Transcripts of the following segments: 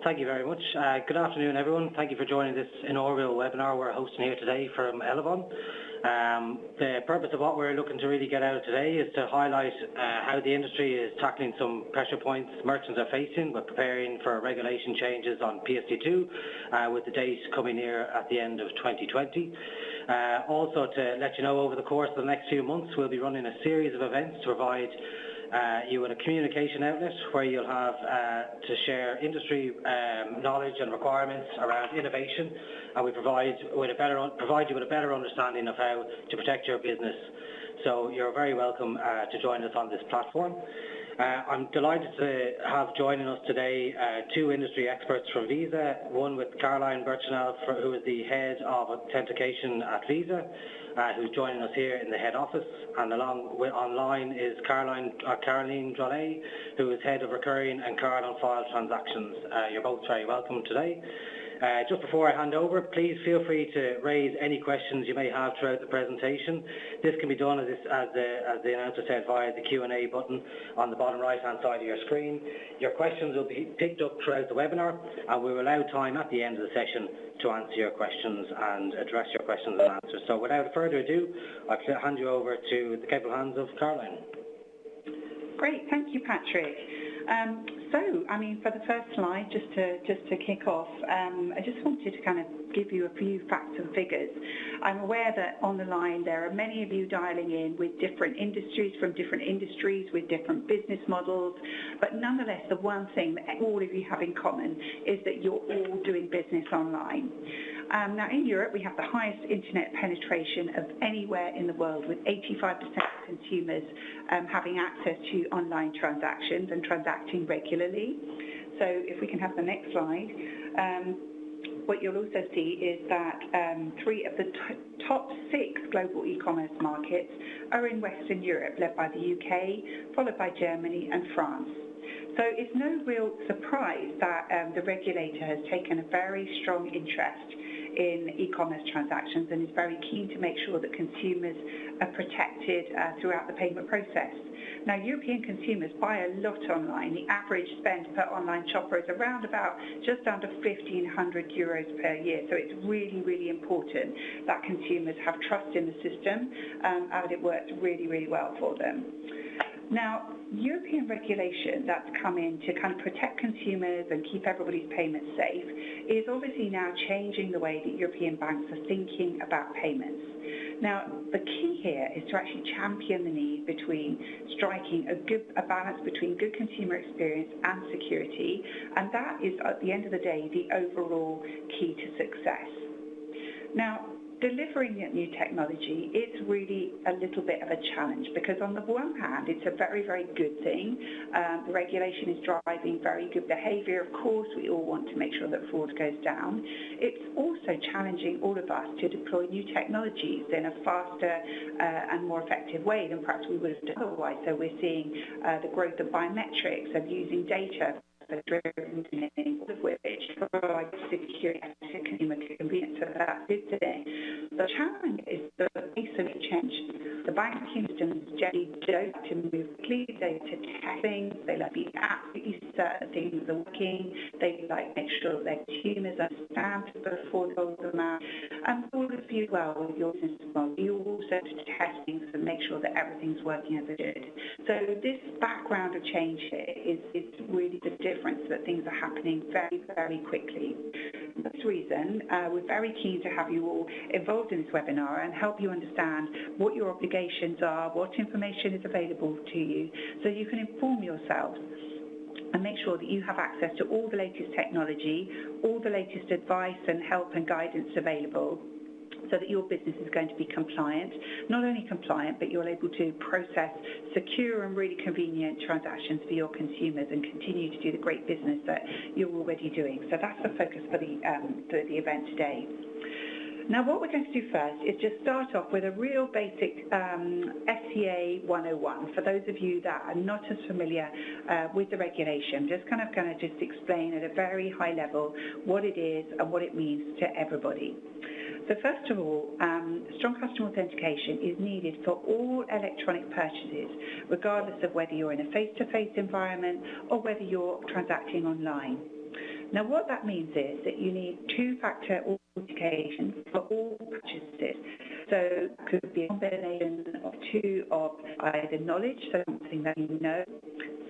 Thank you very much. Good afternoon, everyone. Thank you for joining this inaugural webinar we're hosting here today from Elavon. The purpose of what we're looking to really get out of today is to highlight how the industry is tackling some pressure points merchants are facing with preparing for regulation changes on PSD2 with the date coming near at the end of 2020. Also to let you know, over the course of the next few months we'll be running a series of events to provide you with a communication outlet where you'll have to share industry knowledge and requirements around innovation, and we provide you with a better understanding of how to protect your business. So you're very welcome to join us on this platform. I'm delighted to have joining us today two industry experts from Visa, one with Caroline Birchinell, who is the Head of Authentication at Visa, who's joining us here in the head office, and online is Caroline Drolet, who is Head of Recurring and Card on File Transactions. You're both very welcome today. Just before I hand over, please feel free to raise any questions you may have throughout the presentation. This can be done, as the announcer said, via the Q&A button on the bottom right-hand side of your screen. Your questions will be picked up throughout the webinar, and we will allow time at the end of the session to answer your questions and address your questions and answers. So without further ado, I'll hand you over to the capable hands of Caroline. Great, thank you, Patrick. For the first slide, just to kick off, I just wanted to kind of give you a few facts and figures. I'm aware that on the line there are many of you dialing in with different industries, with different business models, but nonetheless, the one thing that all of you have in common is that you're all doing business online. Now, in Europe, we have the highest internet penetration of anywhere in the world, with 85% of consumers having access to online transactions and transacting regularly. So if we can have the next slide, what you'll also see is that 3 of the top 6 global e-commerce markets are in Western Europe, led by the UK, followed by Germany and France. So it's no real surprise that the regulator has taken a very strong interest in e-commerce transactions and is very keen to make sure that consumers are protected throughout the payment process. Now, European consumers buy a lot online. The average spend per online shopper is around about just under €1,500 per year. So it's really, really important that consumers have trust in the system and it works really, really well for them. Now, European regulation that's come in to kind of protect consumers and keep everybody's payments safe is obviously now changing the way that European banks are thinking about payments. Now, the key here is to actually champion the need between striking a balance between good consumer experience and security, and that is, at the end of the day, the overall key to success. Now, delivering new technology is really a little bit of a challenge because on the one hand, it's a very, very good thing. The regulation is driving very good behaviour. Of course, we all want to make sure that fraud goes down. It's also challenging all of us to deploy new technologies in a faster and more effective way than perhaps we would have done otherwise. So we're seeing the growth of biometrics, of using data, driven all of which provide security and consumer convenience. So that's a good thing. The challenge is the pace of change. The banking systems generally don't like to move quickly. They like to test things. They like to be absolutely certain things are working. They like to make sure that their consumers understand before they roll them out. And all of you, well, with your business model, you also have to test things and make sure that everything's working as it should. So this background of change here is really the difference, that things are happening very, very quickly. For this reason, we're very keen to have you all involved in this webinar and help you understand what your obligations are, what information is available to you, so you can inform yourselves and make sure that you have access to all the latest technology, all the latest advice and help and guidance available, so that your business is going to be compliant. Not only compliant, but you're able to process secure and really convenient transactions for your consumers and continue to do the great business that you're already doing. So that's the focus for the event today. Now, what we're going to do first is just start off with a real basic SCA 101. For those of you that are not as familiar with the regulation, just kind of going to just explain at a very high level what it is and what it means to everybody. So first of all, strong customer authentication is needed for all electronic purchases, regardless of whether you're in a face-to-face environment or whether you're transacting online. Now, what that means is that you need two-factor authentication for all purchases. So it could be a combination of two of either knowledge, so something that you know,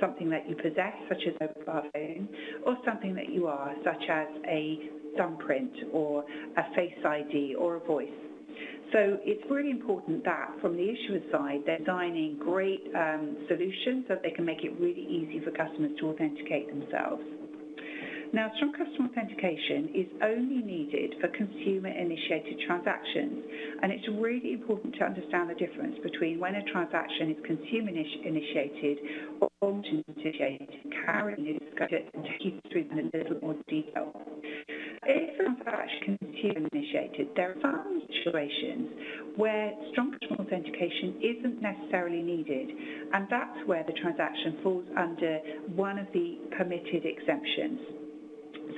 something that you possess, such as a mobile phone, or something that you are, such as a thumbprint or a face ID or a voice. So it's really important that from the issuer side, they're designing great solutions so that they can make it really easy for customers to authenticate themselves. Now, strong customer authentication is only needed for consumer-initiated transactions, and it's really important to understand the difference between when a transaction is consumer-initiated or merchant-initiated. Karen is going to take you through in a little more detail. If a transaction is consumer-initiated, there are some situations where strong customer authentication isn't necessarily needed, and that's where the transaction falls under one of the permitted exemptions.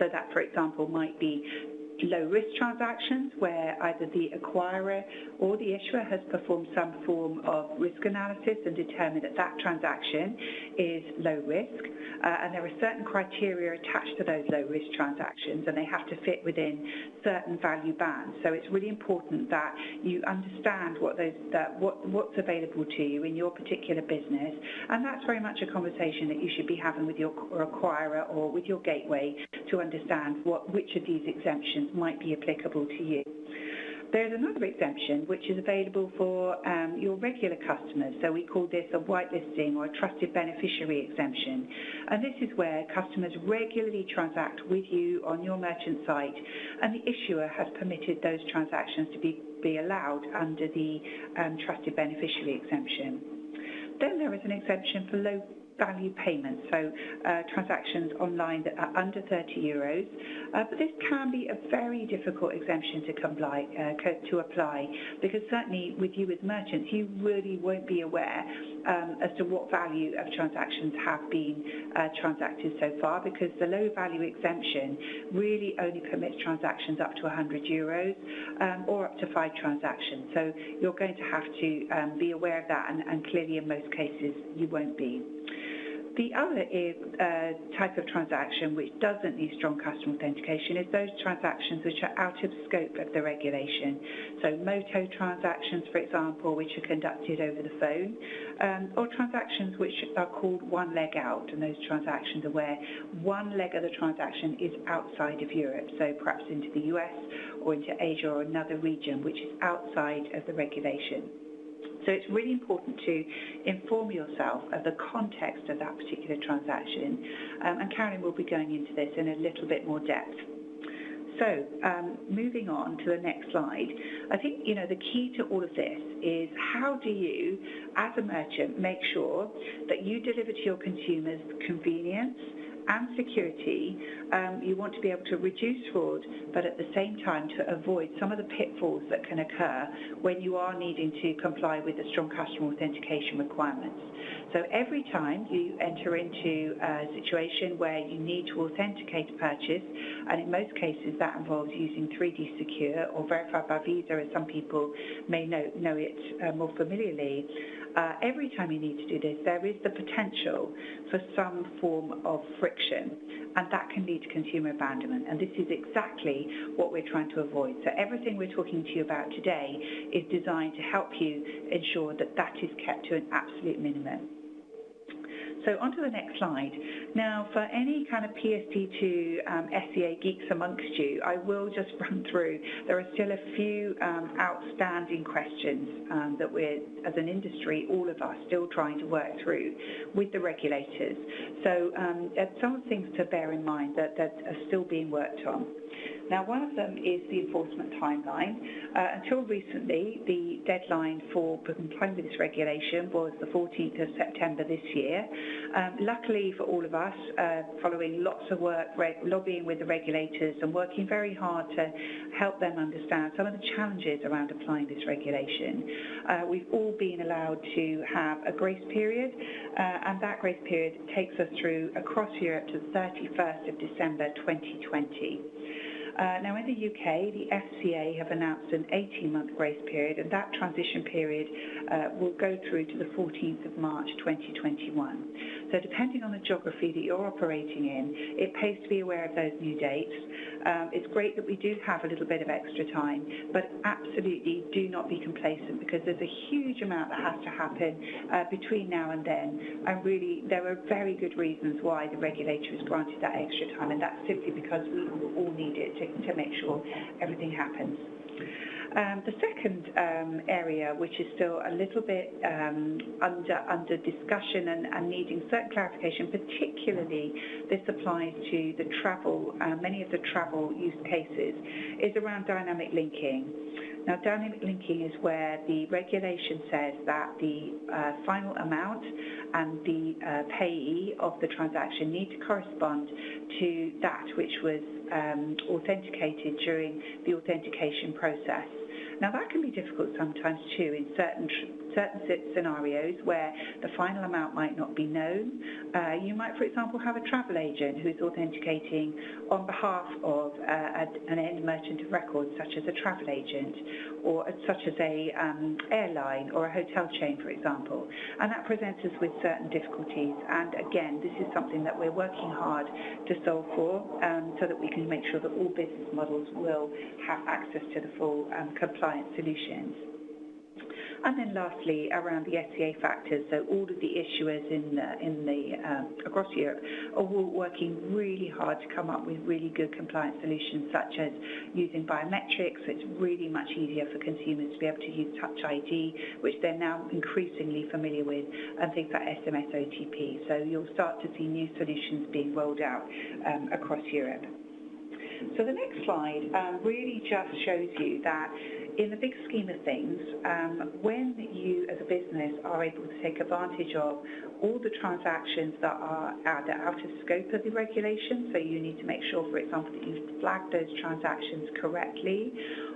So that, for example, might be low-risk transactions where either the acquirer or the issuer has performed some form of risk analysis and determined that that transaction is low risk, and there are certain criteria attached to those low-risk transactions, and they have to fit within certain value bands. So it's really important that you understand what's available to you in your particular business, and that's very much a conversation that you should be having with your acquirer or with your gateway to understand which of these exemptions might be applicable to you. There's another exemption which is available for your regular customers. So we call this a whitelisting or a trusted beneficiary exemption. And this is where customers regularly transact with you on your merchant site, and the issuer has permitted those transactions to be allowed under the trusted beneficiary exemption. Then there is an exemption for low value payments, so transactions online that are under €30, but this can be a very difficult exemption to apply, because certainly with you as merchants, you really won't be aware as to what value of transactions have been transacted so far, because the low value exemption really only permits transactions up to €100 or up to 5 transactions. So you're going to have to be aware of that, and clearly in most cases you won't be. The other type of transaction which doesn't need strong customer authentication is those transactions which are out of scope of the regulation. So moto transactions, for example, which are conducted over the phone, or transactions which are called one leg out, and those transactions are where one leg of the transaction is outside of Europe, so perhaps into the US or into Asia or another region which is outside of the regulation. So it's really important to inform yourself of the context of that particular transaction, and Karen will be going into this in a little bit more depth. So moving on to the next slide, I think the key to all of this is how do you, as a merchant, make sure that you deliver to your consumers convenience and security. You want to be able to reduce fraud, but at the same time to avoid some of the pitfalls that can occur when you are needing to comply with the strong customer authentication requirements. So every time you enter into a situation where you need to authenticate a purchase, and in most cases that involves using 3D Secure or Verified by Visa, as some people may know it more familiarly, every time you need to do this, there is the potential for some form of friction, and that can lead to consumer abandonment, and this is exactly what we're trying to avoid. So everything we're talking to you about today is designed to help you ensure that that is kept to an absolute minimum. So on to the next slide. Now, for any kind of PSD2 SCA geeks amongst you, I will just run through. There are still a few outstanding questions that we're, as an industry, all of us, still trying to work through with the regulators. So some things to bear in mind that are still being worked on. Now, one of them is the enforcement timeline. Until recently, the deadline for complying with this regulation was the 14th of September this year. Luckily for all of us, following lots of work, lobbying with the regulators and working very hard to help them understand some of the challenges around applying this regulation, we've all been allowed to have a grace period, and that grace period takes us through across Europe to the 31st of December 2020. Now, in the UK, the FCA have announced an 18-month grace period, and that transition period will go through to the 14th of March 2021. So depending on the geography that you're operating in, it pays to be aware of those new dates. It's great that we do have a little bit of extra time, but absolutely do not be complacent, because there's a huge amount that has to happen between now and then. And really, there are very good reasons why the regulator has granted that extra time, and that's simply because we all need it to make sure everything happens. The second area, which is still a little bit under discussion and needing certain clarification, particularly this applies to the travel, many of the travel use cases, is around dynamic linking. Now, dynamic linking is where the regulation says that the final amount and the payee of the transaction need to correspond to that which was authenticated during the authentication process. Now, that can be difficult sometimes too in certain scenarios where the final amount might not be known. You might, for example, have a travel agent who is authenticating on behalf of an end merchant of record, such as a travel agent, or such as a airline or a hotel chain, for example. And that presents us with certain difficulties. And again, this is something that we're working hard to solve for, so that we can make sure that all business models will have access to the full compliance solutions. And then lastly, around the SCA factors, so all of the issuers across Europe are all working really hard to come up with really good compliance solutions, such as using biometrics. So it's really much easier for consumers to be able to use Touch ID, which they're now increasingly familiar with, and things like SMS OTP. So you'll start to see new solutions being rolled out across Europe. So the next slide really just shows you that in the big scheme of things, when you as a business are able to take advantage of all the transactions that are out of scope of the regulation, so you need to make sure, for example, that you've flagged those transactions correctly,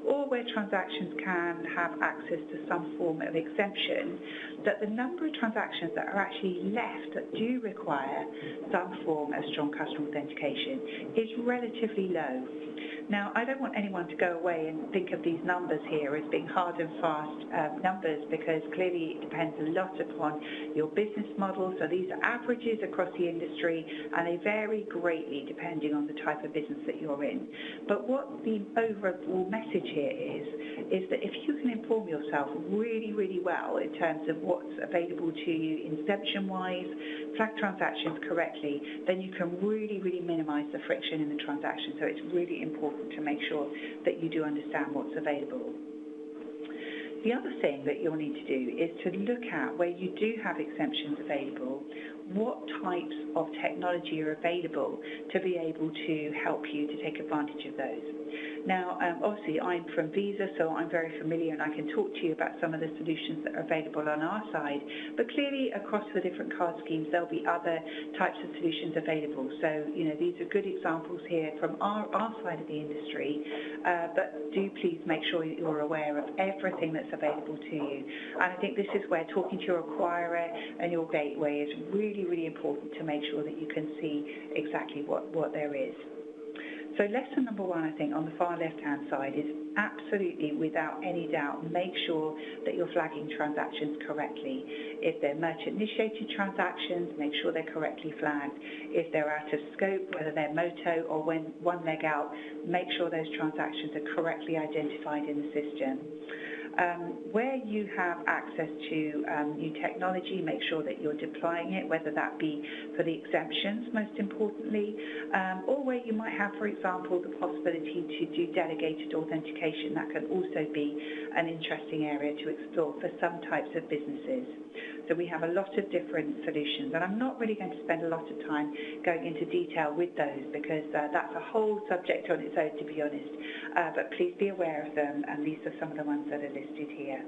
or where transactions can have access to some form of exemption, that the number of transactions that are actually left that do require some form of strong customer authentication is relatively low. Now, I don't want anyone to go away and think of these numbers here as being hard and fast numbers, because clearly it depends a lot upon your business model. So these are averages across the industry, and they vary greatly depending on the type of business that you're in. But what the overall message here is that if you can inform yourself really, really well in terms of what's available to you exemption-wise, flag transactions correctly, then you can really, really minimize the friction in the transaction. So it's really important to make sure that you do understand what's available. The other thing that you'll need to do is to look at where you do have exemptions available, what types of technology are available to be able to help you to take advantage of those. Now, obviously, I'm from Visa, so I'm very familiar, and I can talk to you about some of the solutions that are available on our side. But clearly, across the different card schemes, there'll be other types of solutions available. So, these are good examples here from our side of the industry. But do please make sure you're aware of everything that's available to you. And I think this is where talking to your acquirer and your gateway is really, really important to make sure that you can see exactly what there is. So lesson number one, I think, on the far left-hand side is absolutely, without any doubt, make sure that you're flagging transactions correctly. If they're merchant-initiated transactions, make sure they're correctly flagged. If they're out of scope, whether they're MOTO or when one leg out, make sure those transactions are correctly identified in the system. Where you have access to new technology, make sure that you're deploying it, whether that be for the exemptions, most importantly, or where you might have, for example, the possibility to do delegated authentication. That can also be an interesting area to explore for some types of businesses. So we have a lot of different solutions, and I'm not really going to spend a lot of time going into detail with those, because that's a whole subject on its own, to be honest. But please be aware of them, and these are some of the ones that are listed here.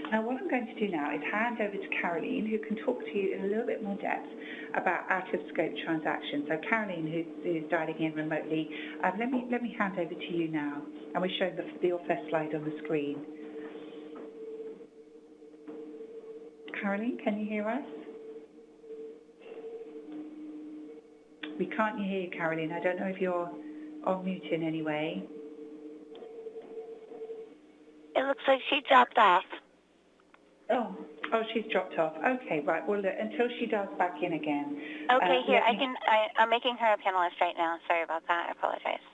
Now, what I'm going to do now is hand over to Caroline, who can talk to you in a little bit more depth about out-of-scope transactions. So Caroline, who's dialing in remotely, let me hand over to you now, and we're showing your first slide on the screen. Caroline, can you hear us? We can't hear you, Caroline. I don't know if you're on mute in any way. It looks like she dropped off. Oh, Oh, she's dropped off. Okay, right. Well, look, until she does back in again. Okay, here, I'm making her a panelist right now. Sorry about that. I apologize.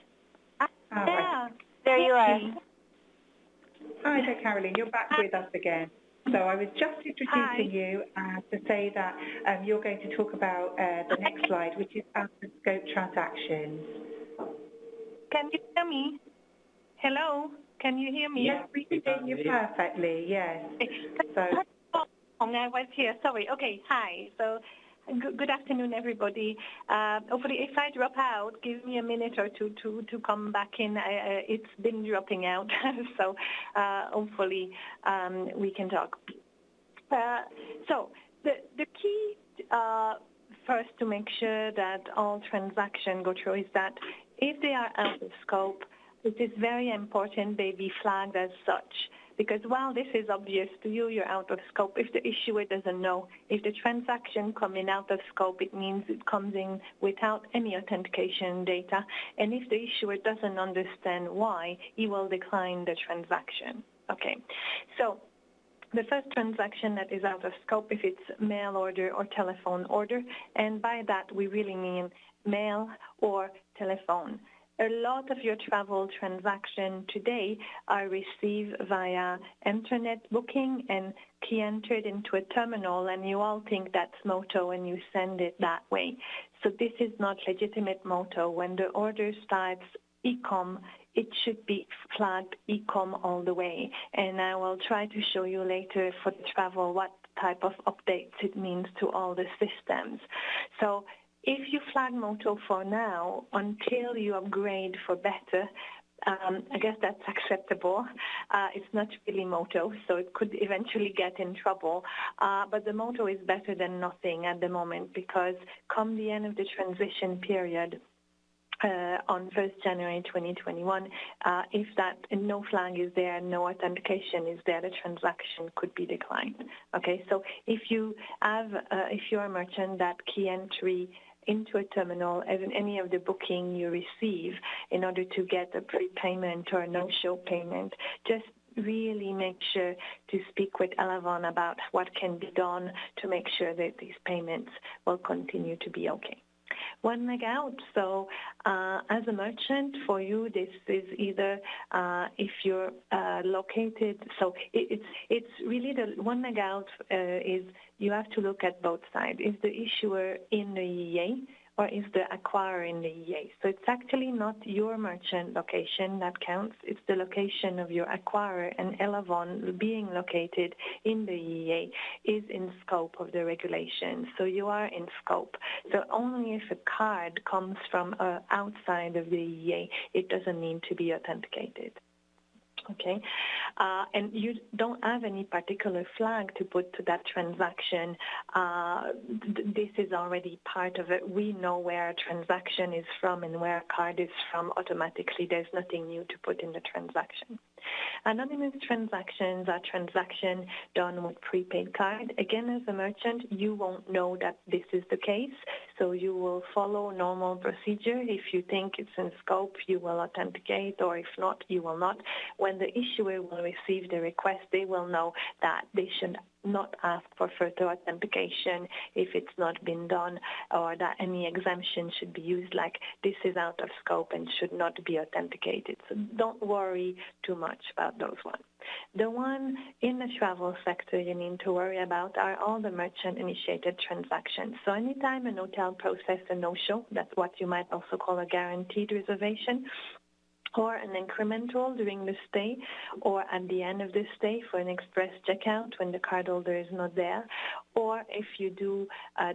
Right. There you are. Hi there, Caroline. You're back with us again. So I was just introducing you to say that you're going to talk about the next slide, which is out-of-scope transactions. Can you hear me? Hello? Can you hear me? Yes, we can hear you perfectly, yes. So I was here. Sorry. Okay, hi. So good afternoon, everybody. Hopefully, if I drop out, give me a minute or two to come back in. It's been dropping out, so hopefully we can talk. So the key first to make sure that all transactions go through is that if they are out of scope, it is very important they be flagged as such. Because while this is obvious to you, you're out of scope, if the issuer doesn't know, if the transaction coming out of scope, it means it comes in without any authentication data. And if the issuer doesn't understand why, he will decline the transaction. Okay, so the first transaction that is out of scope, if it's mail order or telephone order, and by that we really mean mail or telephone. A lot of your travel transactions today are received via internet booking and key entered into a terminal, and you all think that's Moto and you send it that way. So this is not legitimate Moto. When the order starts e-com, it should be flagged e-com all the way. And I will try to show you later for the travel what type of updates it means to all the systems. So if you flag Moto for now, until you upgrade for better, I guess that's acceptable. It's not really Moto, so it could eventually get in trouble. But the Moto is better than nothing at the moment because come the end of the transition period, on 1st January 2021, if that no flag is there, no authentication is there, the transaction could be declined. Okay, so if you have, if you're a merchant that key entry into a terminal as in any of the booking you receive in order to get a prepayment or a no-show payment, just really make sure to speak with Elavon about what can be done to make sure that these payments will continue to be okay. 1 meg out. So as a merchant, for you, this is either if you're located. So it's really the 1 meg out is you have to look at both sides. Is the issuer in the EEA or is the acquirer in the EEA? So it's actually not your merchant location that counts. It's the location of your acquirer, and Elavon being located in the EEA is in scope of the regulation. So you are in scope. So only if a card comes from outside of the EEA, it doesn't need to be authenticated. Okay, and you don't have any particular flag to put to that transaction. This is already part of it. We know where a transaction is from and where a card is from automatically. There's nothing new to put in the transaction. Anonymous transactions are transactions done with prepaid card. Again, as a merchant, you won't know that this is the case, so you will follow normal procedure. If you think it's in scope, you will authenticate, or if not, you will not. When the issuer will receive the request, they will know that they should not ask for further authentication if it's not been done, or that any exemption should be used, like this is out of scope and should not be authenticated. So don't worry too much about those ones. The one in the travel sector you need to worry about are all the merchant-initiated transactions. So anytime an hotel processes a no-show, that's what you might also call a guaranteed reservation, or an incremental during the stay, or at the end of the stay for an express checkout when the cardholder is not there, or if you do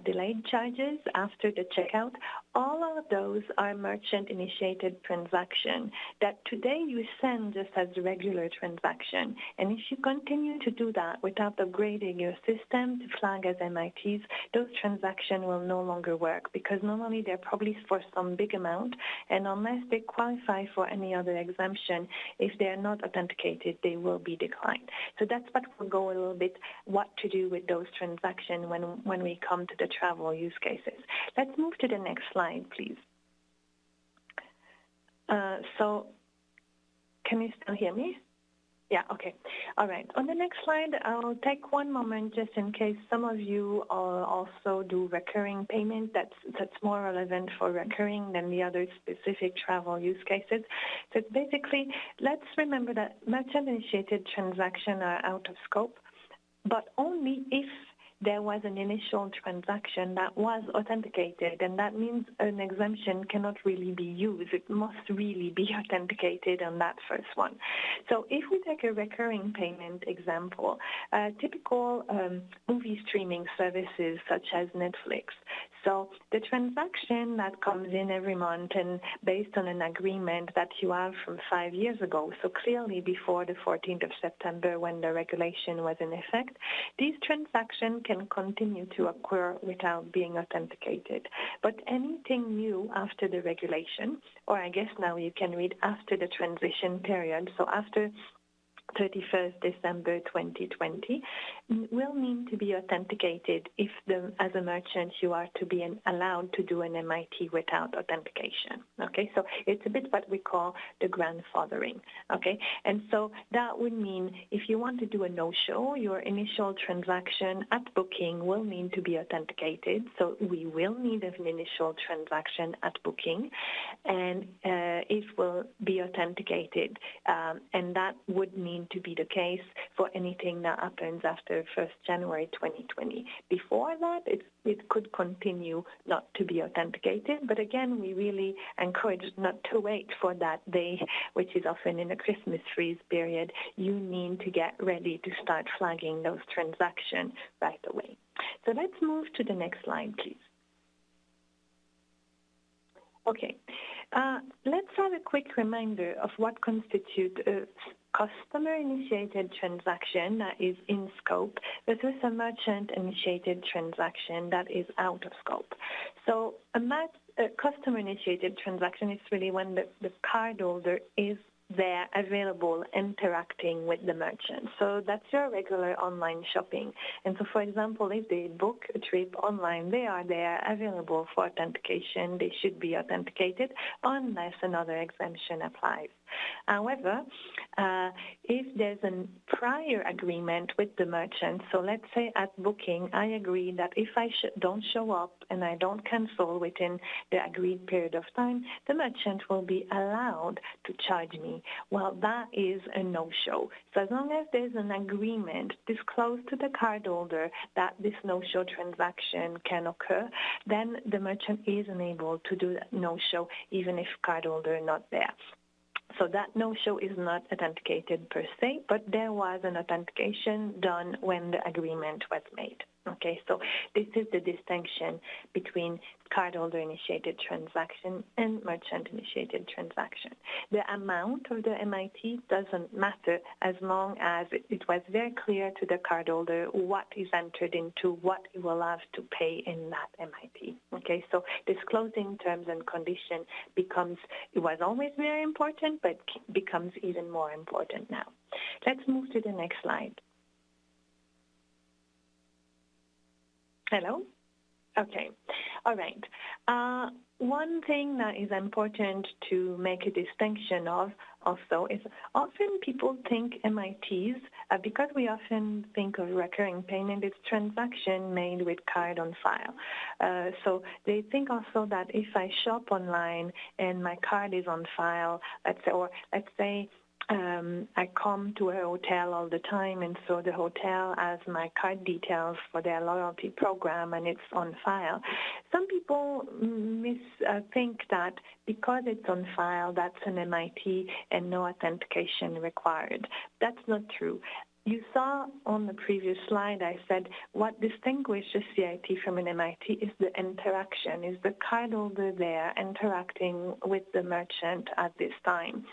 delayed charges after the checkout, all of those are merchant-initiated transactions that today you send just as a regular transaction. And if you continue to do that without upgrading your system to flag as MITs, those transactions will no longer work, because normally they're probably for some big amount, and unless they qualify for any other exemption, if they're not authenticated, they will be declined. So that's what we'll go a little bit what to do with those transactions when we come to the travel use cases. Let's move to the next slide, please. So can you still hear me? Yeah, okay. All right. On the next slide, I'll take one moment just in case some of you also do recurring payment. That's more relevant for recurring than the other specific travel use cases. So basically, let's remember that merchant-initiated transactions are out of scope, but only if there was an initial transaction that was authenticated, and that means an exemption cannot really be used. It must really be authenticated on that first one. So if we take a recurring payment example, typical movie streaming services such as Netflix. So the transaction that comes in every month and based on an agreement that you have from 5 years ago, so clearly before the 14th of September when the regulation was in effect, these transactions can continue to occur without being authenticated. But anything new after the regulation, or I guess now you can read after the transition period, so after 31st December 2020, will need to be authenticated if, as a merchant, you are to be allowed to do an MIT without authentication. Okay, so it's a bit what we call the grandfathering. Okay, and so that would mean if you want to do a no-show, your initial transaction at booking will need to be authenticated. So we will need an initial transaction at booking, and it will be authenticated, and that would need to be the case for anything that happens after 1st January 2020. Before that, it could continue not to be authenticated, but again, we really encourage not to wait for that day, which is often in the Christmas freeze period. You need to get ready to start flagging those transactions right away. So let's move to the next slide, please. Okay, let's have a quick reminder of what constitutes a customer-initiated transaction that is in scope versus a merchant-initiated transaction that is out of scope. So a customer-initiated transaction is really when the cardholder is there, available, interacting with the merchant. So that's your regular online shopping. And so, for example, if they book a trip online, they are there, available for authentication. They should be authenticated unless another exemption applies. However, if there's a prior agreement with the merchant, so let's say at booking, I agree that if I don't show up and I don't cancel within the agreed period of time, the merchant will be allowed to charge me. Well, that is a no-show. So as long as there's an agreement disclosed to the cardholder that this no-show transaction can occur, then the merchant is unable to do that no-show even if cardholder is not there. So that no-show is not authenticated per se, but there was an authentication done when the agreement was made. Okay, so this is the distinction between cardholder-initiated transaction and merchant-initiated transaction. The amount of the MIT doesn't matter as long as it was very clear to the cardholder what is entered into, what he will have to pay in that MIT. Okay, so disclosing terms and conditions it was always very important, but becomes even more important now. Let's move to the next slide. Hello? Okay. All right. One thing that is important to make a distinction of also is often people think MITs, because we often think of recurring payment, it's transaction made with card on file. So they think also that if I shop online and my card is on file, let's say I come to a hotel all the time, and so the hotel has my card details for their loyalty program, and it's on file. Some people think that because it's on file, that's an MIT and no authentication required. That's not true. You saw on the previous slide, I said what distinguishes CIT from an MIT is the interaction, is the cardholder there interacting with the merchant at this time.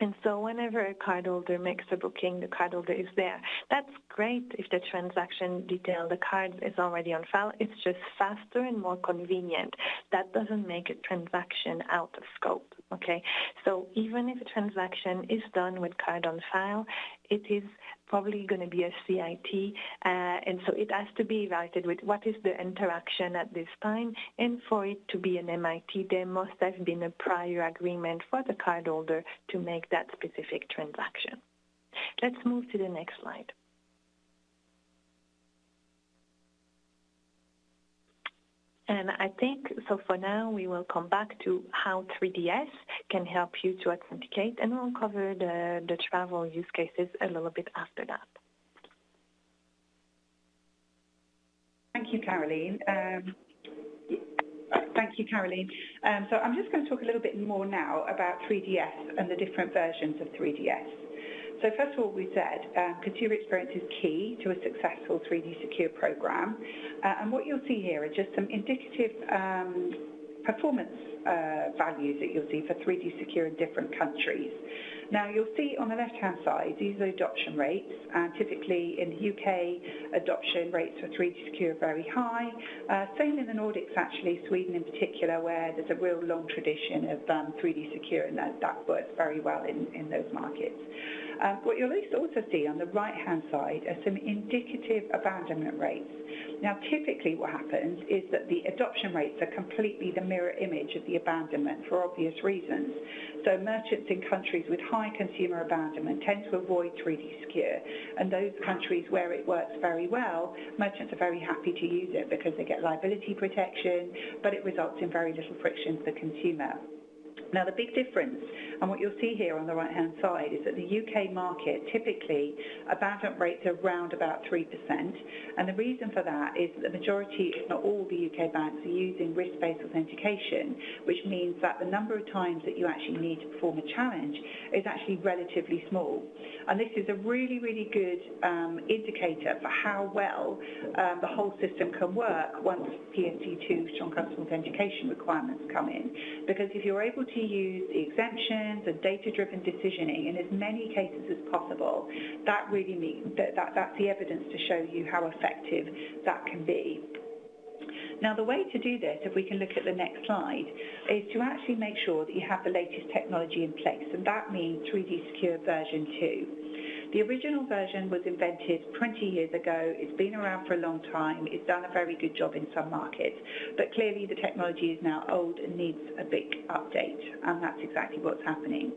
And so whenever a cardholder makes a booking, the cardholder is there. That's great if the transaction detail, the card is already on file. It's just faster and more convenient. That doesn't make a transaction out of scope, okay? So even if a transaction is done with card on file, it is probably going to be a CIT, and so it has to be evaluated with what is the interaction at this time, and for it to be an MIT, there must have been a prior agreement for the cardholder to make that specific transaction. Let's move to the next slide. And I think, so for now, we will come back to how 3DS can help you to authenticate, and we'll cover the travel use cases a little bit after that. Thank you, Caroline. So I'm just going to talk a little bit more now about 3DS and the different versions of 3DS. So first of all, we said consumer experience is key to a successful 3D Secure program. And what you'll see here are just some indicative performance values that you'll see for 3D Secure in different countries. Now, you'll see on the left-hand side, these are adoption rates, and typically in the UK, adoption rates for 3D Secure are very high. Same in the Nordics, actually, Sweden in particular, where there's a real long tradition of 3D Secure, and that works very well in those markets. What you'll also see on the right-hand side are some indicative abandonment rates. Now, typically what happens is that the adoption rates are completely the mirror image of the abandonment for obvious reasons. So merchants in countries with high consumer abandonment tend to avoid 3D Secure, and those countries where it works very well, merchants are very happy to use it because they get liability protection, but it results in very little friction to the consumer. Now, the big difference, and what you'll see here on the right-hand side, is that the UK market, typically, abandonment rates are around about 3%. And the reason for that is that the majority, if not all, the UK banks are using risk-based authentication, which means that the number of times that you actually need to perform a challenge is actually relatively small. And this is a really, really good indicator for how well the whole system can work once PSD2 strong customer authentication requirements come in. Because if you're able to use the exemptions and data-driven decisioning in as many cases as possible, that really means that's the evidence to show you how effective that can be. Now, the way to do this, if we can look at the next slide, is to actually make sure that you have the latest technology in place, and that means 3D Secure version 2. The original version was invented 20 years ago. It's been around for a long time. It's done a very good job in some markets, but clearly the technology is now old and needs a big update, and that's exactly what's happening.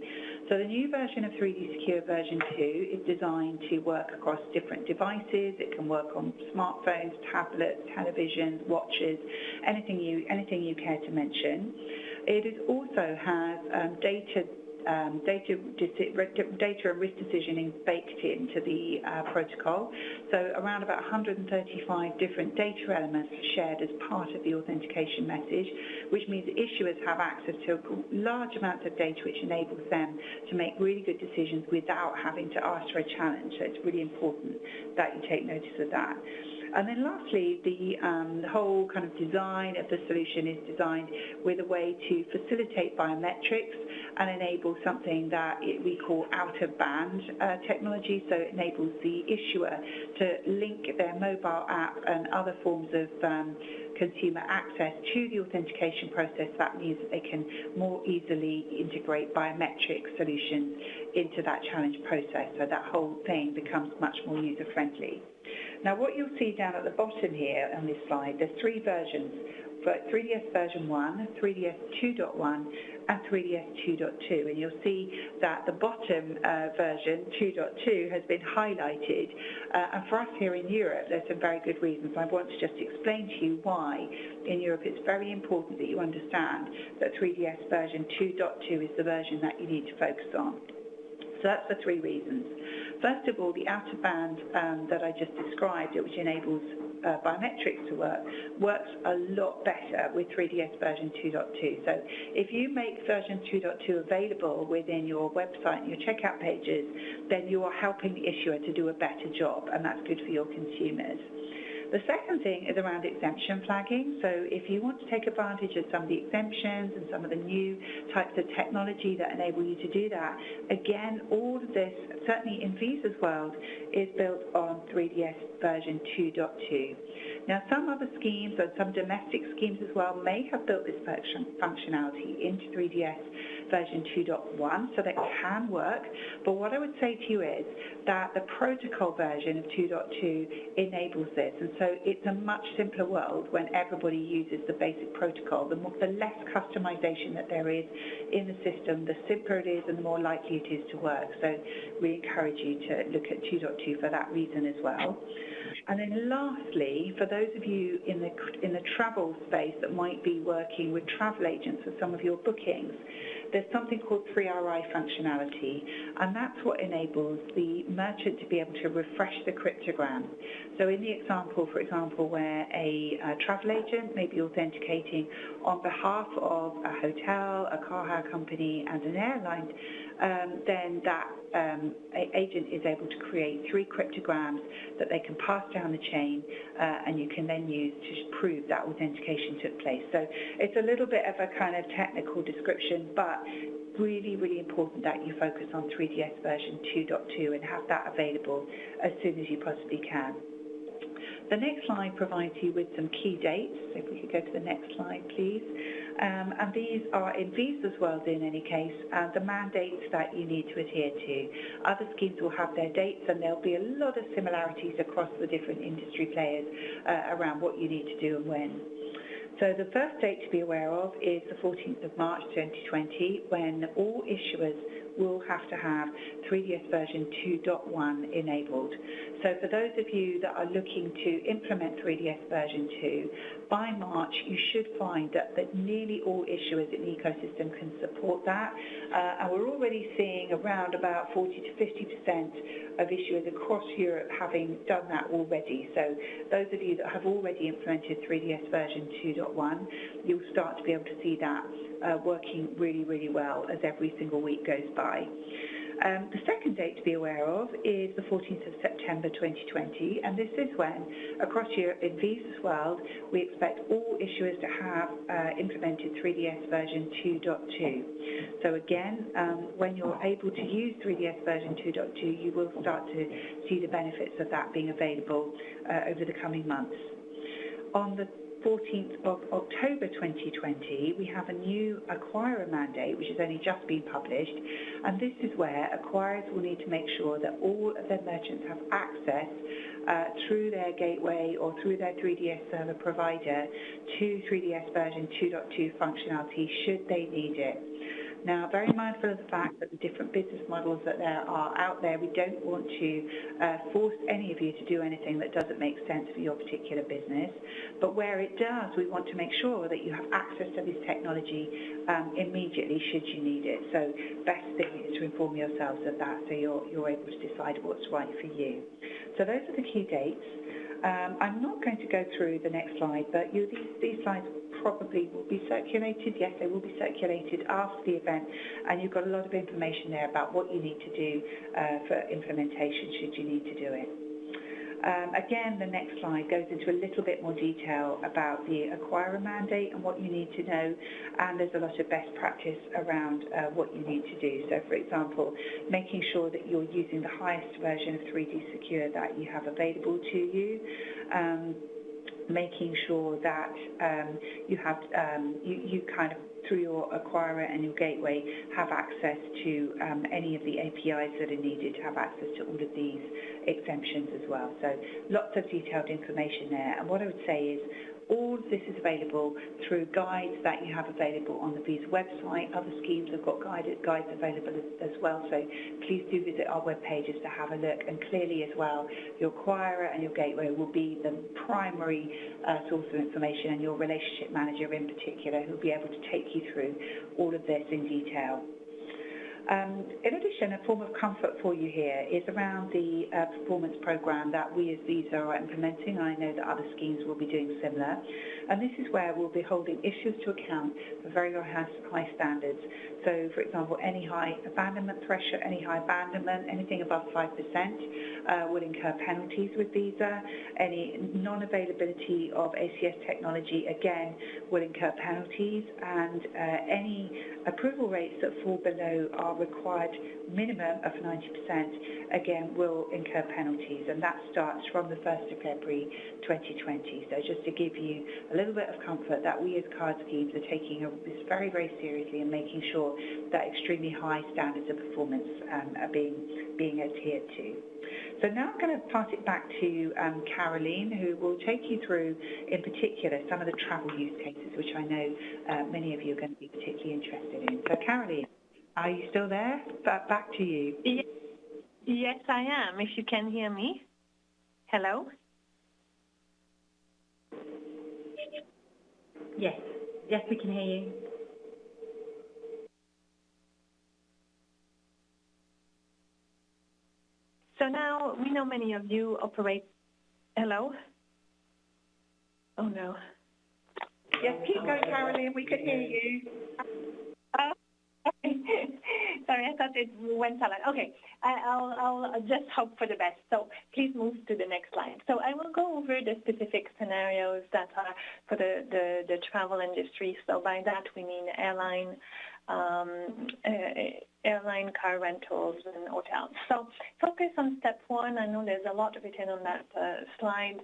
So the new version of 3D Secure version 2 is designed to work across different devices. It can work on smartphones, tablets, televisions, watches, anything you care to mention. It also has data and risk decisioning baked into the protocol. So around about 135 different data elements are shared as part of the authentication message, which means that issuers have access to large amounts of data, which enables them to make really good decisions without having to ask for a challenge. So it's really important that you take notice of that. And then lastly, the whole kind of design of the solution is designed with a way to facilitate biometrics and enable something that we call out-of-band technology. So it enables the issuer to link their mobile app and other forms of consumer access to the authentication process. That means that they can more easily integrate biometric solutions into that challenge process. So that whole thing becomes much more user-friendly. Now, what you'll see down at the bottom here on this slide, there's three versions, for 3DS version 1, 3DS 2.1, and 3DS 2.2. And you'll see that the bottom version, 2.2, has been highlighted. And for us here in Europe, there's some very good reasons. I want to just explain to you why in Europe it's very important that you understand that 3DS version 2.2 is the version that you need to focus on. So that's for three reasons. First of all, the out-of-band that I just described, which enables biometrics to work, works a lot better with 3DS version 2.2. So if you make version 2.2 available within your website and your checkout pages, then you are helping the issuer to do a better job, and that's good for your consumers. The second thing is around exemption flagging. So if you want to take advantage of some of the exemptions and some of the new types of technology that enable you to do that, again, all of this, certainly in Visa's world, is built on 3DS version 2.2. Now, some other schemes and some domestic schemes as well may have built this functionality into 3DS version 2.1, so that can work. But what I would say to you is that the protocol version of 2.2 enables this, and so it's a much simpler world when everybody uses the basic protocol. The less customization that there is in the system, the simpler it is and the more likely it is to work. So we encourage you to look at 2.2 for that reason as well. And then lastly, for those of you in the travel space that might be working with travel agents for some of your bookings, there's something called 3RI functionality, and that's what enables the merchant to be able to refresh the cryptogram. So in the example, for example, where a travel agent may be authenticating on behalf of a hotel, a car hire company, and an airline, then that agent is able to create 3 cryptograms that they can pass down the chain, and you can then use to prove that authentication took place. So it's a little bit of a kind of technical description, but really, really important that you focus on 3DS version 2.2 and have that available as soon as you possibly can. The next slide provides you with some key dates. If we could go to the next slide, please. And these are in Visa's world in any case, the mandates that you need to adhere to. Other schemes will have their dates, and there'll be a lot of similarities across the different industry players around what you need to do and when. So the first date to be aware of is the 14th of March 2020, when all issuers will have to have 3DS version 2.1 enabled. So for those of you that are looking to implement 3DS version 2, by March you should find that nearly all issuers in the ecosystem can support that. And we're already seeing around about 40 to 50% of issuers across Europe having done that already. So those of you that have already implemented 3DS version 2.1, you'll start to be able to see that working really, really well as every single week goes by. The second date to be aware of is the 14th of September 2020, and this is when, across Europe in Visa's world, we expect all issuers to have implemented 3DS version 2.2. So again, when you're able to use 3DS version 2.2, you will start to see the benefits of that being available over the coming months. On the 14th of October 2020, we have a new acquirer mandate, which has only just been published, and this is where acquirers will need to make sure that all of their merchants have access through their gateway or through their 3DS server provider to 3DS version 2.2 functionality should they need it. Now, very mindful of the fact that the different business models that there are out there, we don't want to force any of you to do anything that doesn't make sense for your particular business. But where it does, we want to make sure that you have access to this technology immediately should you need it. So best thing is to inform yourselves of that so you're able to decide what's right for you. So those are the key dates. I'm not going to go through the next slide, but these slides probably will be circulated. Yes, they will be circulated after the event, and you've got a lot of information there about what you need to do for implementation should you need to do it. Again, the next slide goes into a little bit more detail about the acquirer mandate and what you need to know, and there's a lot of best practice around what you need to do. So, for example, making sure that you're using the highest version of 3D Secure that you have available to you, making sure that you have you kind of through your acquirer and your gateway have access to any of the APIs that are needed to have access to all of these exemptions as well. So lots of detailed information there. And what I would say is all of this is available through guides that you have available on the Visa website. Other schemes have got guides available as well, so please do visit our web pages to have a look. And clearly as well, your acquirer and your gateway will be the primary source of information, and your relationship manager in particular, who will be able to take you through all of this in detail. In addition, a form of comfort for you here is around the performance program that we as Visa are implementing. I know that other schemes will be doing similar. And this is where we'll be holding issues to account for very high standards. So, for example, any high abandonment threshold, any high abandonment, anything above 5% will incur penalties with Visa. Any non-availability of ACS technology, again, will incur penalties. And any approval rates that fall below our our required minimum of 90%, again, will incur penalties, and that starts from the 1st of February 2020. So just to give you a little bit of comfort that we as card schemes are taking this very, very seriously and making sure that extremely high standards of performance are being adhered to. So now I'm going to pass it back to Caroline, who will take you through, in particular, some of the travel use cases, which I know many of you are going to be particularly interested in. So Caroline, are you still there? Back to you. Yes, I am, if you can hear me. Hello? Yes, we can hear you. So now we know many of you operate. Hello? Oh no. Yes, keep going, Caroline. We could hear you. Okay. Sorry, I thought it went silent. Okay, I'll just hope for the best. So please move to the next slide. So I will go over the specific scenarios that are for the travel industry. So by that we mean airline, car rentals, and hotels. So focus on step one. I know there's a lot written on that slide.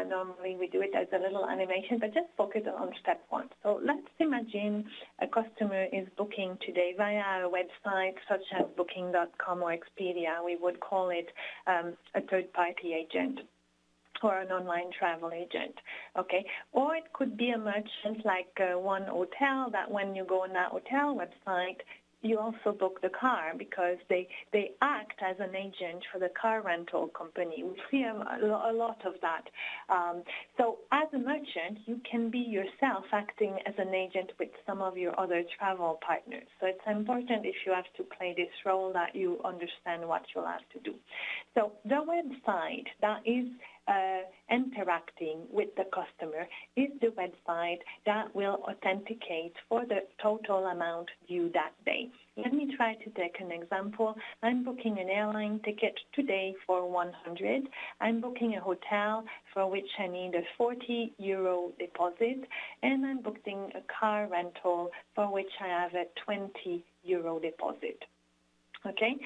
Normally we do it as a little animation, but just focus on step one. So let's imagine a customer is booking today via a website such as booking.com or Expedia. We would call it a third-party agent or an online travel agent, okay? Or it could be a merchant like One Hotel, that when you go on that hotel website, you also book the car because they act as an agent for the car rental company. We see a lot of that. So as a merchant, you can be yourself acting as an agent with some of your other travel partners. So it's important if you have to play this role that you understand what you'll have to do. So the website that is interacting with the customer is the website that will authenticate for the total amount due that day. Let me try to take an example. I'm booking an airline ticket today for 100. I'm booking a hotel for which I need a 40 euro deposit, and I'm booking a car rental for which I have a 20 euro deposit. Okay,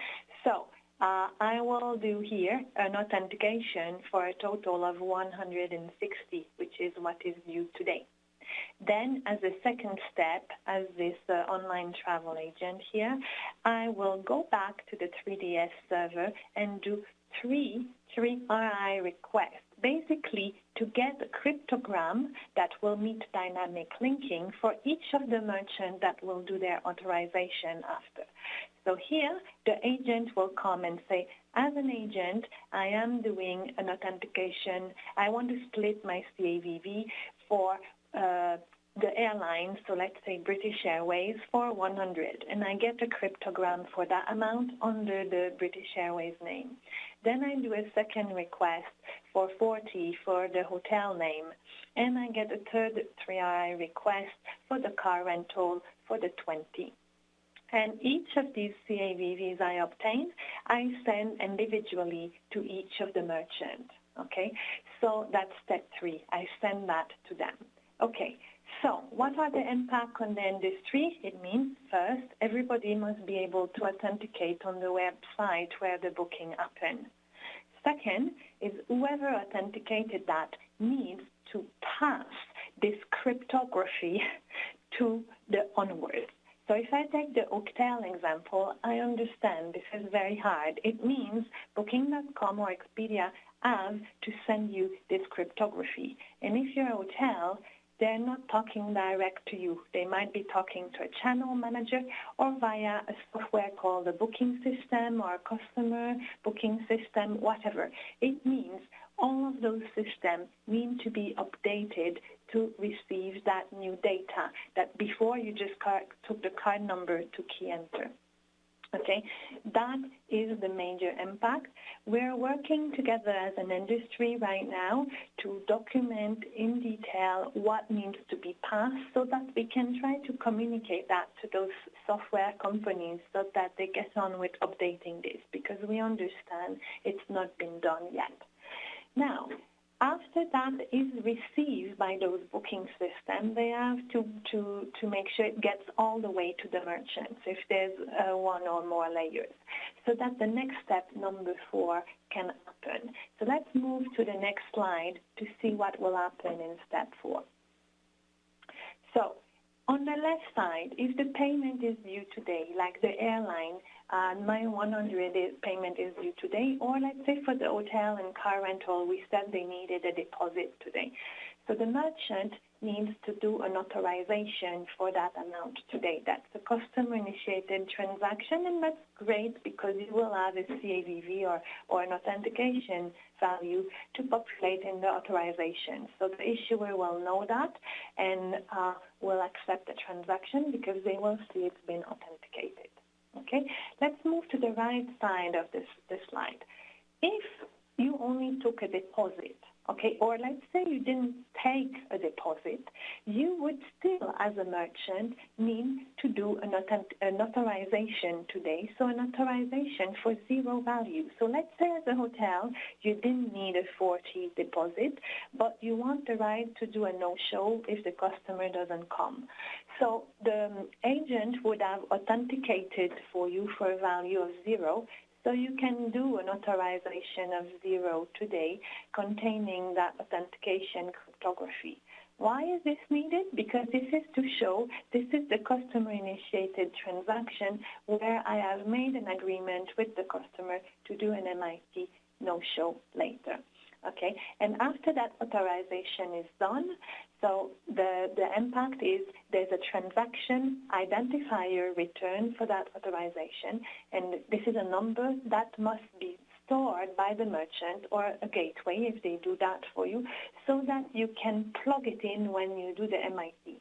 so I will do here an authentication for a total of 160, which is what is due today. Then, as a second step, as this online travel agent here, I will go back to the 3DS server and do three RI requests, basically to get a cryptogram that will meet dynamic linking for each of the merchants that will do their authorization after. So here, the agent will come and say, as an agent, I am doing an authentication. I want to split my CAVV for the airline, so let's say British Airways, for 100, and I get a cryptogram for that amount under the British Airways name. Then I do a second request for 40 for the hotel name, and I get a third 3RI request for the car rental for the 20. And each of these CAVVs I obtain, I send individually to each of the merchants, okay? So that's step 3. I send that to them. Okay, so what are the impact on the industry? It means, first, everybody must be able to authenticate on the website where the booking happened. Second is whoever authenticated that needs to pass this cryptography to the onwards. So if I take the hotel example, I understand this is very hard. It means Booking.com or Expedia have to send you this cryptography. And if you're a hotel, they're not talking direct to you. They might be talking to a channel manager or via a software called a booking system or a customer booking system, whatever. It means all of those systems need to be updated to receive that new data that before you just took the card number to key enter. Okay, that is the major impact. We're working together as an industry right now to document in detail what needs to be passed so that we can try to communicate that to those software companies so that they get on with updating this, because we understand it's not been done yet. Now, After that is received by those booking systems, they have to make sure it gets all the way to the merchants if there's one or more layers, so that the next step, number 4, can happen. So let's move to the next slide to see what will happen in step 4. So on the left side, if the payment is due today, like the airline, my 100 payment is due today, or let's say for the hotel and car rental, we said they needed a deposit today. So the merchant needs to do an authorization for that amount today. That's a customer-initiated transaction, and that's great because you will have a CAVV or an authentication value to populate in the authorization. So the issuer will know that and will accept the transaction because they will see it's been authenticated. Okay, let's move to the right side of this slide. If you only took a deposit, okay, or let's say you didn't take a deposit, you would still, as a merchant, need to do an authorization today, so an authorization for 0 value. So let's say as a hotel, you didn't need a 40 deposit, but you want the right to do a no-show if the customer doesn't come. So the agent would have authenticated for you for a value of 0, so you can do an authorization of 0 today containing that authentication cryptography. Why is this needed? Because this is to show this is the customer-initiated transaction where I have made an agreement with the customer to do an MIT no-show later. Okay, and after that authorization is done, so the impact is there's a transaction identifier return for that authorization, and this is a number that must be stored by the merchant or a gateway if they do that for you, so that you can plug it in when you do the MIT.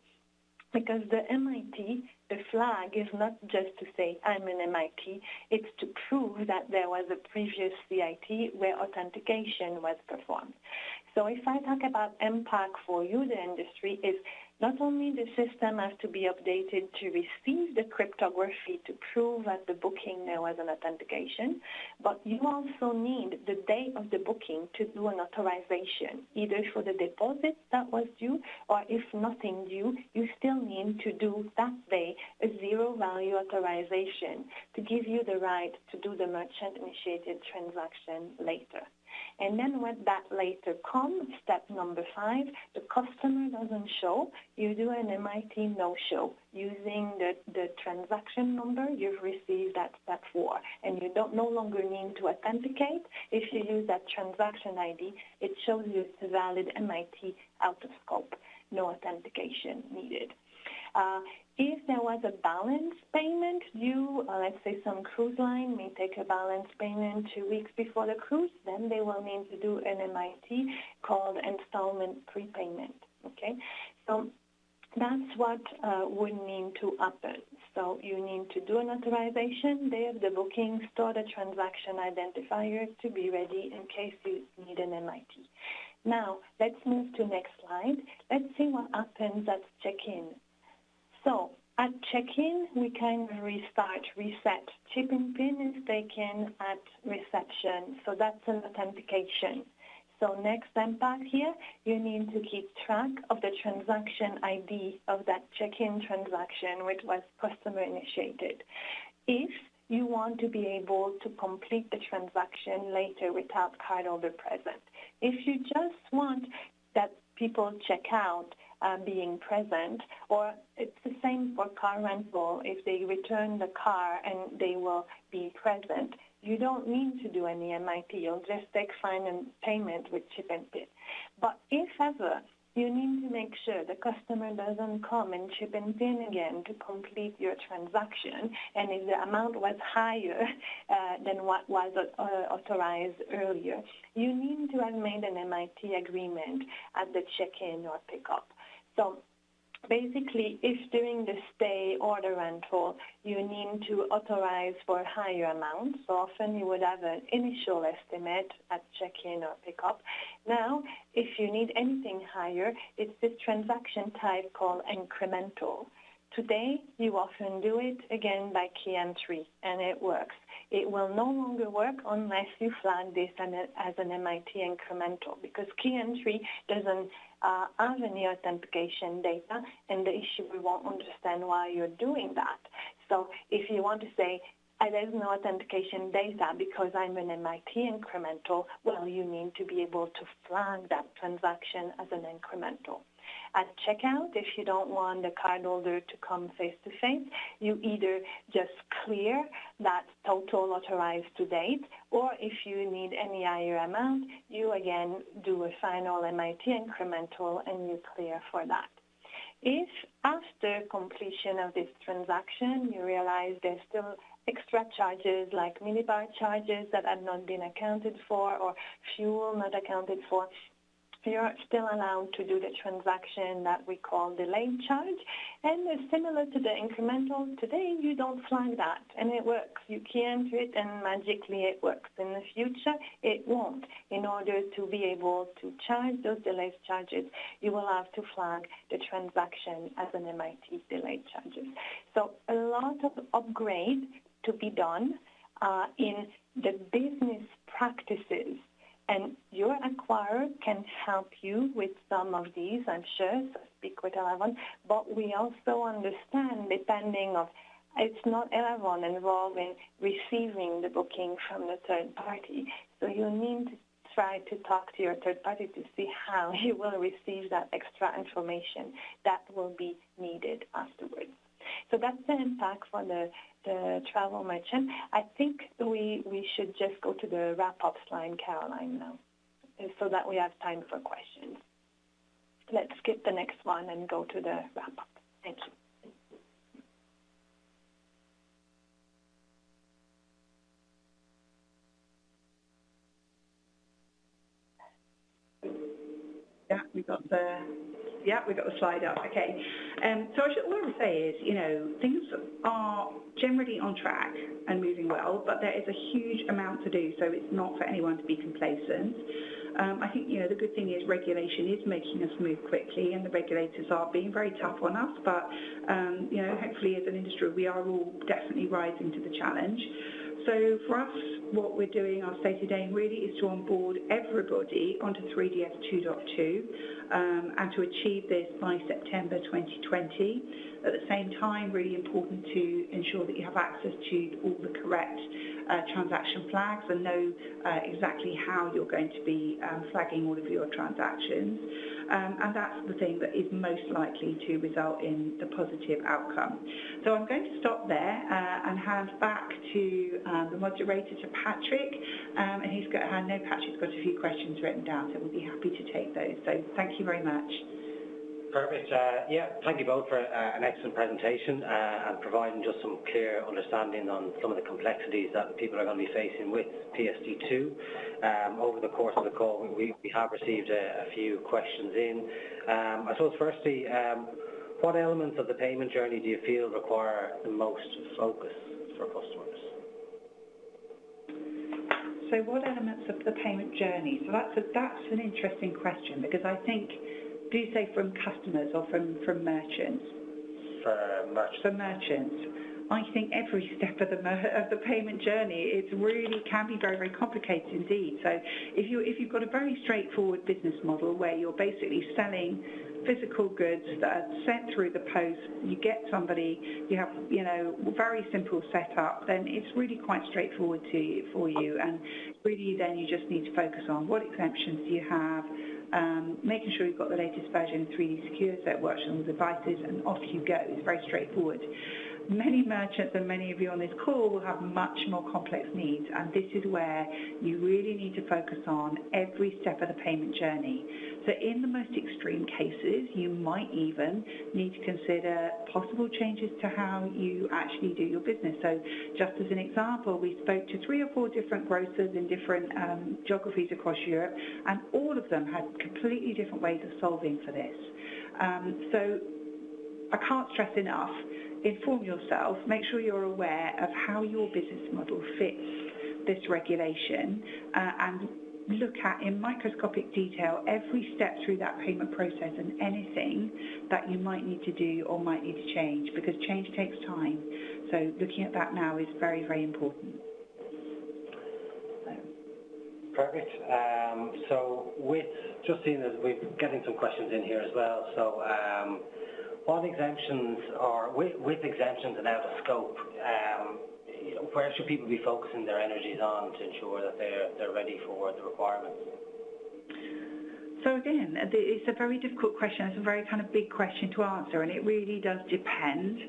Because the MIT, the flag is not just to say I'm an MIT, it's to prove that there was a previous CIT where authentication was performed. So if I talk about impact for you, the industry, is not only the system has to be updated to receive the cryptography to prove at the booking there was an authentication, but you also need the day of the booking to do an authorization, either for the deposit that was due, or if nothing due, you still need to do that day a 0 value authorization to give you the right to do the merchant-initiated transaction later. And then when that later comes, step number 5, the customer doesn't show, you do an MIT no-show using the transaction number you've received at step 4. And you don't no longer need to authenticate. If you use that transaction ID, it shows you it's a valid MIT out of scope, no authentication needed. If there was a balance payment due, let's say some cruise line may take a balance payment 2 weeks before the cruise, then they will need to do an MIT called installment prepayment, okay? So that's what would need to happen. So you need to do an authorization day of the booking, store the transaction identifier to be ready in case you need an MIT. Now, let's move to next slide. Let's see what happens at check-in. So at check-in, we kind of reset. Chip and PIN is taken at reception, so that's an authentication. So next impact here, you need to keep track of the transaction ID of that check-in transaction, which was customer initiated. If you want to be able to complete the transaction later without cardholder present. If you just want that people check out being present, or it's the same for car rental. If they return the car and they will be present, you don't need to do any MIT. You'll just take final payment with chip and PIN. But if ever you need to make sure the customer doesn't come and chip and PIN again to complete your transaction, and if the amount was higher than what was authorized earlier, you need to have made an MIT agreement at the check-in or pickup. So basically, if during the stay or the rental, you need to authorize for a higher amount, so often you would have an initial estimate at check-in or pickup. Now, if you need anything higher, it's this transaction type called incremental. Today, you often do it, again, by key entry, and it works. It will no longer work unless you flag this as an MIT incremental, because key entry doesn't have any authentication data, and the issue, we won't understand why you're doing that. So if you want to say, there's no authentication data because I'm an MIT incremental, well, you need to be able to flag that transaction as an incremental. At checkout, if you don't want the cardholder to come face-to-face, you either just clear that total authorized to date, or if you need any higher amount, you again do a final MIT incremental and you clear for that. If after completion of this transaction, you realize there's still extra charges like minibar charges that have not been accounted for or fuel not accounted for, you're still allowed to do the transaction that we call delayed charge. And similar to the incremental, today you don't flag that, and it works. You key enter it, and magically it works. In the future, it won't. In order to be able to charge those delayed charges, you will have to flag the transaction as an MIT delayed charges. So a lot of upgrade to be done in the business practices. And your acquirer can help you with some of these, I'm sure, so speak with Elavon, but we also understand, depending of, it's not Elavon involved in receiving the booking from the third party, so you need to try to talk to your third party to see how you will receive that extra information that will be needed afterwards. So that's the impact for the travel merchant. I think we should just go to the wrap-up slide, Caroline, now, so that we have time for questions. Let's skip the next one and go to the wrap-up. Thank you. We've got the slide up. Okay. So what I would say is, things are generally on track and moving well, but there is a huge amount to do, so it's not for anyone to be complacent. I think, the good thing is regulation is making us move quickly, and the regulators are being very tough on us, but, hopefully as an industry, we are all definitely rising to the challenge. So for us, what we're doing, our stated aim really is to onboard everybody onto 3DS 2.2 and to achieve this by September 2020. At the same time, really important to ensure that you have access to all the correct transaction flags and know exactly how you're going to be flagging all of your transactions. And that's the thing that is most likely to result in the positive outcome. So I'm going to stop there and hand back to the moderator, to Patrick. And I know Patrick's got a few questions written down, so we'll be happy to take those. So thank you very much. Perfect. Thank you both for an excellent presentation and providing just some clear understanding on some of the complexities that people are going to be facing with PSD2. Over the course of the call, we have received a few questions in. I suppose firstly, what elements of the payment journey do you feel require the most focus for customers? So what elements of the payment journey? So that's an interesting question, because I think, do you say from customers or from merchants? For merchants. For merchants. I think every step of the payment journey, it really can be very, very complicated indeed. So if you've got a very straightforward business model where you're basically selling physical goods that are sent through the post, you get somebody, you have very simple setup, then it's really quite straightforward for you. And really then you just need to focus on what exemptions do you have, making sure you've got the latest version of 3D Secure so it works on all devices, and off you go. It's very straightforward. Many merchants and many of you on this call will have much more complex needs, and this is where you really need to focus on every step of the payment journey. So in the most extreme cases, you might even need to consider possible changes to how you actually do your business. So just as an example, we spoke to 3 or 4 different grocers in different geographies across Europe, and all of them had completely different ways of solving for this. So I can't stress enough, inform yourself, make sure you're aware of how your business model fits this regulation, and look at in microscopic detail every step through that payment process and anything that you might need to do or might need to change, because change takes time. So looking at that now is very, very important. Perfect. So with just seeing that we're getting some questions in here as well. So on exemptions or with exemptions and out of scope, where should people be focusing their energies on to ensure that they're ready for the requirements? So again, it's a very difficult question. It's a very kind of big question to answer, and it really does depend.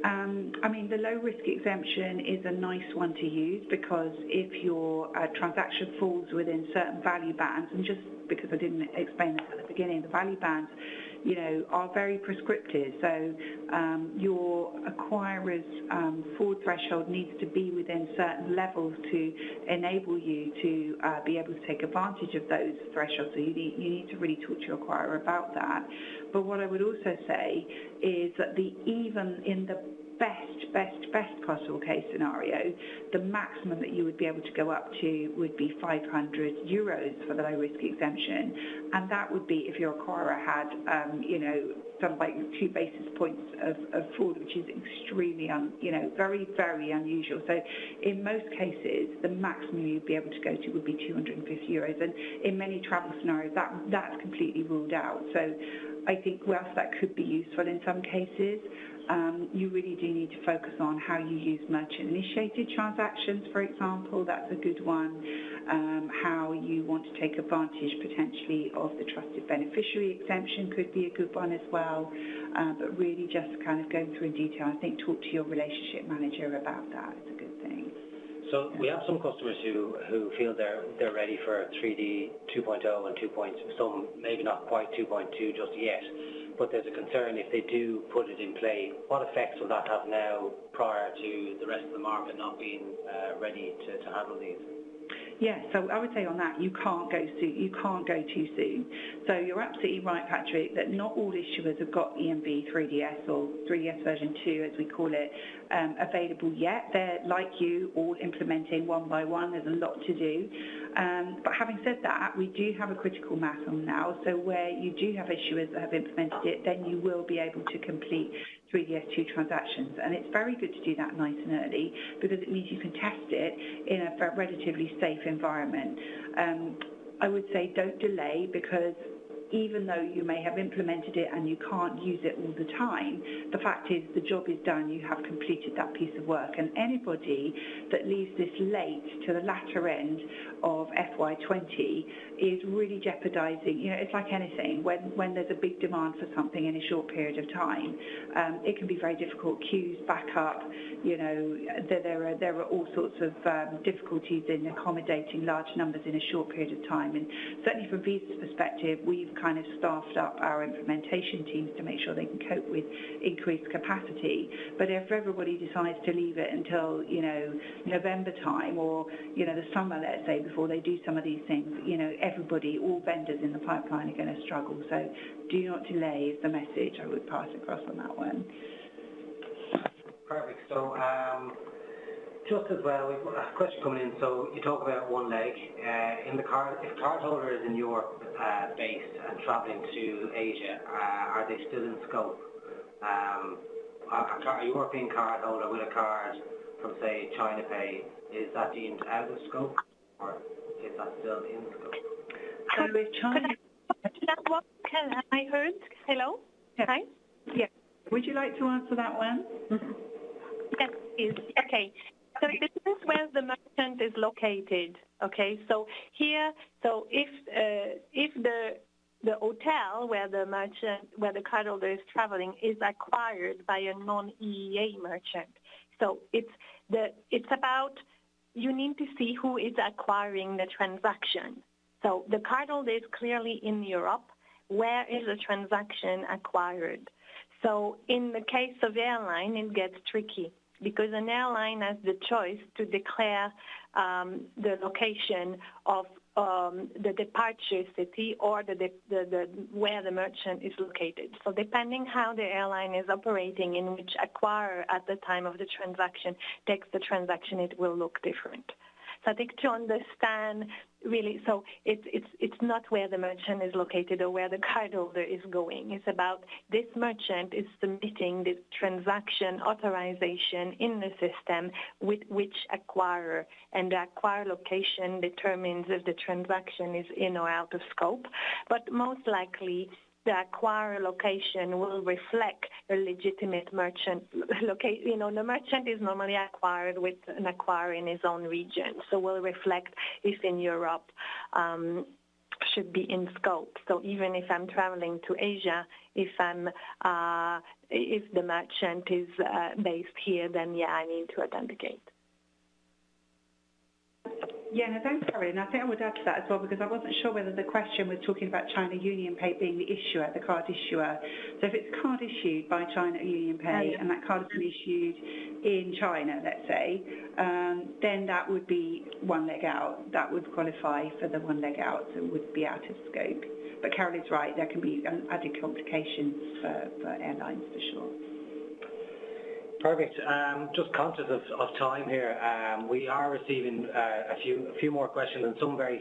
I mean, the low-risk exemption is a nice one to use because if your transaction falls within certain value bands, and just because I didn't explain this at the beginning, the value bands, are very prescriptive. So your acquirer's fraud threshold needs to be within certain levels to enable you to be able to take advantage of those thresholds. So you need to really talk to your acquirer about that. But what I would also say is that even in the best possible case scenario, the maximum that you would be able to go up to would be €500 for the low risk exemption, and that would be if your acquirer had something like 2 basis points of fraud, which is extremely very, very unusual. So in most cases the maximum you'd be able to go to would be €250, and in many travel scenarios that's completely ruled out. So I think whilst that could be useful in some cases, you really do need to focus on how you use merchant-initiated transactions, for example. That's a good one. How you want to take advantage potentially of the trusted beneficiary exemption could be a good one as well. But really just kind of going through in detail, I think talk to your relationship manager about that. It's a good thing. So we have some customers who feel they're ready for 3D 2.0 and 2.0, some maybe not quite 2.2 just yet. But there's a concern if they do put it in play, what effects will that have now prior to the rest of the market not being ready to handle these? Yeah, so I would say on that, you can't go too soon. So you're absolutely right, Patrick, that not all issuers have got EMV 3DS or 3DS version 2, as we call it, available yet. They're, like you, all implementing one by one. There's a lot to do. But having said that, we do have a critical mass on now. So where you do have issuers that have implemented it, then you will be able to complete 3DS2 transactions. And it's very good to do that nice and early because it means you can test it in a relatively safe environment. I would say don't delay, because even though you may have implemented it and you can't use it all the time, the fact is the job is done, you have completed that piece of work. And anybody that leaves this late to the latter end of FY20 is really jeopardising, it's like anything, when there's a big demand for something in a short period of time, it can be very difficult, queues back up, there are all sorts of difficulties in accommodating large numbers in a short period of time. And certainly from Visa's perspective, we've kind of staffed up our implementation teams to make sure they can cope with increased capacity. But if everybody decides to leave it until, November time or, the summer, let's say, before they do some of these things, everybody, all vendors in the pipeline are going to struggle. So do not delay is the message I would pass across on that one. Perfect. So just as well, we've got a question coming in. So you talk about one leg. If the cardholder is in Europe based and travelling to Asia, are they still in scope? A European cardholder with a card from, say, China Pay, is that deemed out of scope, or is that still in scope? So if China... I heard. Hello? Yeah. Hi? Yeah. Would you like to answer that one? Yes, please. Okay. So this is where the merchant is located. Okay. So here, if the hotel where the cardholder is traveling is acquired by a non-EEA merchant, so it's about, you need to see who is acquiring the transaction. So the cardholder is clearly in Europe. Where is the transaction acquired? So in the case of airline, it gets tricky because an airline has the choice to declare the location of the departure city or where the merchant is located. So depending how the airline is operating, in which acquirer at the time of the transaction takes the transaction, it will look different. static to understand really. So it's not where the merchant is located or where the cardholder is going. It's about this merchant is submitting the transaction authorization in the system with which acquirer, and the acquirer location determines if the transaction is in or out of scope. But most likely, the acquirer location will reflect a legitimate merchant location. The merchant is normally acquired with an acquirer in his own region, so will reflect if in Europe should be in scope. So even if I'm traveling to Asia, if the merchant is based here, then yeah, I need to authenticate. Yeah, no, thanks, Caroline. I think I would add to that as well, because I wasn't sure whether the question was talking about China UnionPay being the issuer, the card issuer. So if it's card issued by China UnionPay and that card has been issued in China, let's say, then that would be one leg out. That would qualify for the one leg out, so it would be out of scope. But Caroline's right, there can be added complications for airlines for sure. Perfect. Just conscious of time here, we are receiving a few more questions, and some very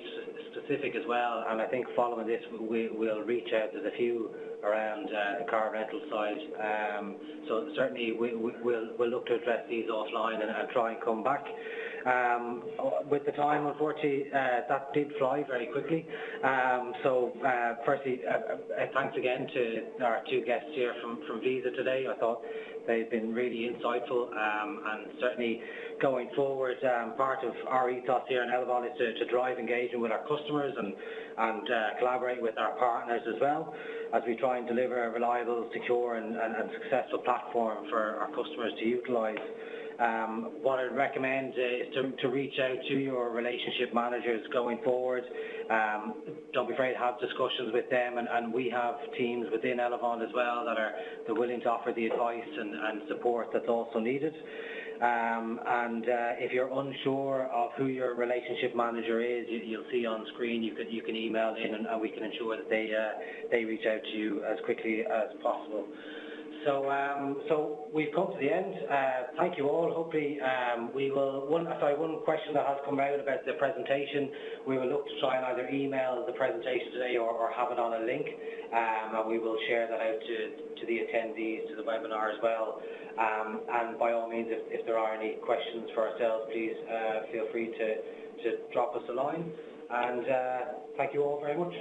specific as well. And I think following this, we'll reach out. There's a few around the car rental side. So certainly we'll look to address these offline and try and come back. With the time, unfortunately, that did fly very quickly. So firstly, thanks again to our two guests here from Visa today. I thought they've been really insightful, and certainly going forward, part of our ethos here in Elavon is to drive engagement with our customers and collaborate with our partners as well, as we try and deliver a reliable, secure and successful platform for our customers to utilise. What I'd recommend is to reach out to your relationship managers going forward. Don't be afraid to have discussions with them, and we have teams within Elavon as well that are willing to offer the advice and support that's also needed. And if you're unsure of who your relationship manager is, you'll see on screen, you can email in, and we can ensure that they reach out to you as quickly as possible. So we've come to the end. Thank you all. Hopefully one question that has come out about the presentation, we will look to try and either email the presentation today or have it on a link, and we will share that out to the attendees to the webinar as well. And by all means, if there are any questions for ourselves, please feel free to drop us a line. And thank you all very much.